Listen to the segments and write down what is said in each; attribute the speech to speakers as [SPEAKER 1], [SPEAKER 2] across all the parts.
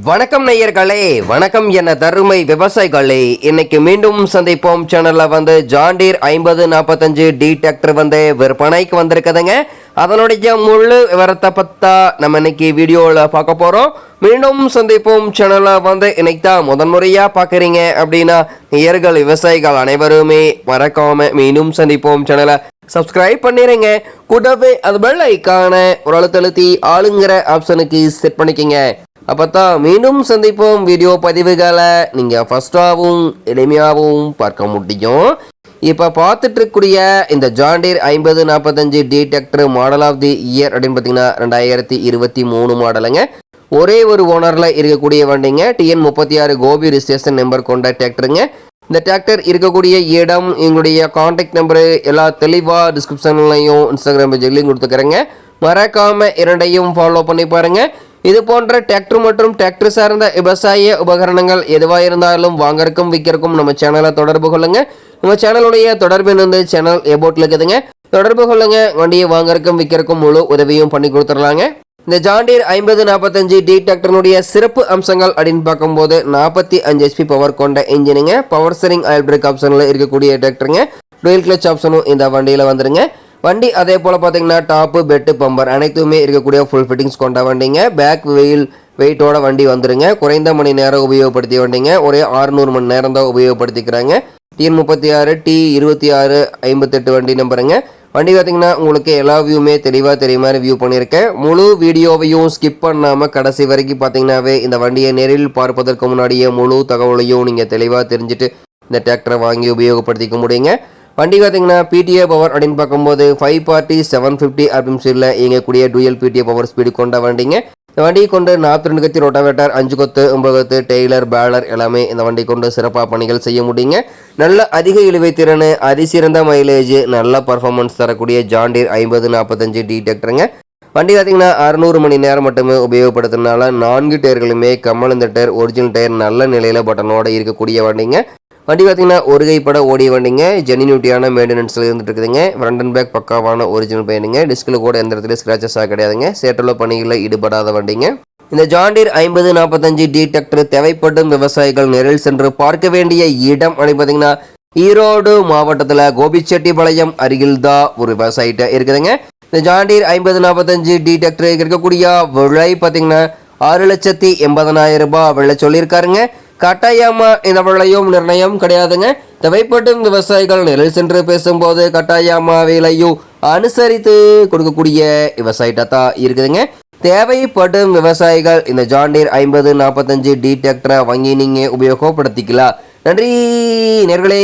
[SPEAKER 1] வணக்கம் நேயர்களே, வணக்கம் என தருமை விவசாயிகளே. இன்னைக்கு மீண்டும் சந்திப்போம் சேனல்ல ஜான் டீர் 5045 டி டிராக்டர் விற்பனைக்கு வந்திருக்குதுங்க. அதனுடைய முழு விவரத்தை பத்தா நம்ம இன்னைக்கு வீடியோவில் பார்க்க போறோம். மீண்டும் சந்திப்போம் சேனல்ல இன்னைக்கு தான் முதன்முறையா பார்க்குறீங்க அப்படின்னா நேயர்கள் விவசாயிகள் அனைவருமே மறக்காம மீண்டும் சந்திப்போம் சேனலை சப்ஸ்கிரைப் பண்ணிடுங்க. கூடவே அது பெல் ஐக்கான ஒரு அழுத்தழுத்தி ஆளுங்கிற ஆப்ஷனுக்கு செட் பண்ணிக்கங்க. அப்போதான் மீண்டும் சந்திப்போம் வீடியோ பதிவுகளை நீங்கள் ஃபஸ்ட்டாகவும் எளிமையாகவும் பார்க்க முடியும். இப்போ பார்த்துட்டு இருக்கக்கூடிய இந்த John Deere 5045 D tractor model of the year அப்படின்னு பார்த்தீங்கன்னா 2023 மாடலுங்க. ஒரே ஒரு ஓனரில் இருக்கக்கூடிய வண்டிங்க. TN 36 கோபி ரிஜிஸ்ட்ரேஷன் நம்பர் கொண்ட டிராக்டருங்க. இந்த டிராக்டர் இருக்கக்கூடிய இடம், எங்களுடைய கான்டாக்ட் நம்பரு எல்லாம் தெளிவாக டிஸ்கிரிப்ஷன்லையும் இன்ஸ்டாகிராம் பேஜ்லையும் கொடுத்துக்கிறேங்க. மறக்காமல் இரண்டையும் ஃபாலோ பண்ணி பாருங்கள். இது போன்ற டிராக்டர் மற்றும் டிராக்டர் சார்ந்த விவசாய உபகரணங்கள் எதுவாக இருந்தாலும் வாங்கறக்கும் விற்கிறக்கும் நம்ம சேனலை தொடர்பு கொள்ளுங்க. நம்ம சேனலுடைய தொடர்பு சேனல் எபோட்டில் இருக்குதுங்க. தொடர்பு கொள்ளுங்க. வண்டியை வாங்கறக்கும் விற்கிறக்கும் முழு உதவியும் பண்ணி கொடுத்துடலாங்க. இந்த ஜான் டீர் 5045 டி டிராக்டருடைய சிறப்பு அம்சங்கள் அப்படின்னு பார்க்கும்போது 45 HP பவர் கொண்ட இன்ஜினுங்க. பவர் ஸ்டீரிங் ஆயில் பிரேக் ஆப்ஷனில் இருக்கக்கூடிய டிராக்டருங்க. டூயல் கிளச் ஆப்ஷனும் இந்த வண்டியில் வந்துருங்க. வண்டி அதே போல் பார்த்தீங்கன்னா டாப்பு பெட்டு பம்பர் அனைத்துமே இருக்கக்கூடிய ஃபுல் ஃபிட்டிங்ஸ் கொண்ட வண்டிங்க. பேக் வீல் வெயிட்டோட வண்டி வந்துருங்க. குறைந்த மணி நேரம் உபயோகப்படுத்திய வண்டிங்க. ஒரே 600 மணி நேரம் தான் உபயோகப்படுத்திக்கிறாங்க. TN 36 T26 58 வண்டி நம்பருங்க. வண்டி பார்த்தீங்கன்னா உங்களுக்கு எல்லா வியூமே தெளிவாக தெரிய மாதிரி வியூ பண்ணியிருக்கேன். முழு வீடியோவையும் ஸ்கிப் பண்ணாமல் கடைசி வரைக்கும் பார்த்தீங்கன்னாவே இந்த வண்டியை நேரில் பார்ப்பதற்கு முன்னாடியே முழு தகவலையும் நீங்கள் தெளிவாக தெரிஞ்சுட்டு இந்த டிராக்டரை வாங்கி உபயோகப்படுத்திக்க முடியுங்க. வண்டி பார்த்தீங்கன்னா PTA பவர் அப்படின்னு பார்க்கும்போது 540 750 அப்படின்னு சொல்லி இயங்கக்கூடிய டூயல் PTA பவர் ஸ்பீடு கொண்ட வண்டிங்க. இந்த வண்டியை கொண்டு 42 கத்தி ரோட்டாவேட்டர், 5 கொத்து, 9 கொத்து, டெய்லர், பேலர் எல்லாமே இந்த வண்டி கொண்டு சிறப்பாக பணிகள் செய்ய முடியுங்க. நல்ல அதிக இழுவை திறன், அதிசிறந்த மைலேஜ், நல்ல பர்ஃபார்மன்ஸ் தரக்கூடிய ஜான் டீர் 5045 டி டிராக்டருங்க. வண்டி பார்த்தீங்கன்னா 600 மணி நேரம் மட்டுமே உபயோகப்படுத்துறதுனால 4 டயர்களுமே கம்மலந்த டயர், ஒரிஜினல் டயர் நல்ல நிலையில் பட்டனோட இருக்கக்கூடிய வண்டிங்க. வண்டி பார்த்தீங்கன்னா ஒரு கைப்பட ஓடிய வண்டிங்க. ஜெனினியூட்டியான மெயின்டெனன்ஸில் இருந்துட்டு இருக்குதுங்க. ஃப்ரண்ட் அண்ட் பேக் பக்காவான ஒரிஜினல் பெயிண்டிங்க. டிஸ்கில் கூட எந்த இடத்துல ஸ்க்ராச்சஸாக கிடையாதுங்க. சேற்றுள்ள பணிகளில் ஈடுபடாத வண்டிங்க. இந்த ஜான் டீர் 5045 டி டிராக்டர் தேவைப்படும் விவசாயிகள் நேரில் சென்று பார்க்க வேண்டிய இடம் அப்படின்னு பார்த்தீங்கன்னா ஈரோடு மாவட்டத்தில் கோபிச்செட்டிப்பாளையம் அருகில் தான் ஒரு விவசாயிட்ட இருக்குதுங்க. இந்த ஜான் டீர் 5045 டி டிராக்டர் இருக்கக்கூடிய விலை பார்த்தீங்கன்னா 6,80,000 ரூபாய் விலை சொல்லியிருக்காருங்க. கட்டாயமா இந்த விலையும் நிர்ணயம் கிடையாதுங்க. தேவைப்படும் விவசாயிகள் நேரில் சென்று பேசும்போது கட்டாயமா விலையும் அனுசரித்து கொடுக்கக்கூடிய விவசாயிட்ட தான் இருக்குதுங்க. தேவைப்படும் விவசாயிகள் இந்த ஜான் டீர் 5045 டி டிராக்டரை வாங்கி நீங்கள் உபயோகப்படுத்திக்கலாம். நன்றி நேர்களே,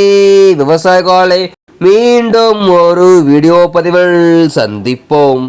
[SPEAKER 1] விவசாயிகளே. மீண்டும் ஒரு வீடியோ பதிவில் சந்திப்போம்.